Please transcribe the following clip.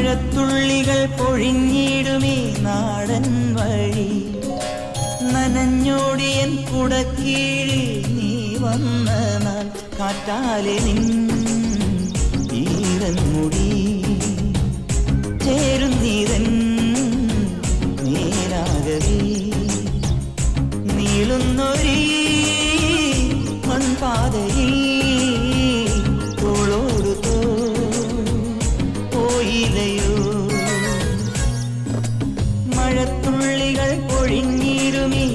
മഴത്തുള്ളികൾ പൊഴിഞ്ഞിടുമീ നാടൻ വഴി നനഞ്ഞോടിയൻ കുടക്കീഴിൽ നീ വന്ന നാൾ കാറ്റാലെ നിൻ ഈരൻ മുടി ചേരുന്നീതൻ നീരാകവി നീളുന്നൊരീ മൺപാതയിൽ തോളോടു പോയിലയോ മഴത്തുള്ളികൾ പൊഴിഞ്ഞിരുമീ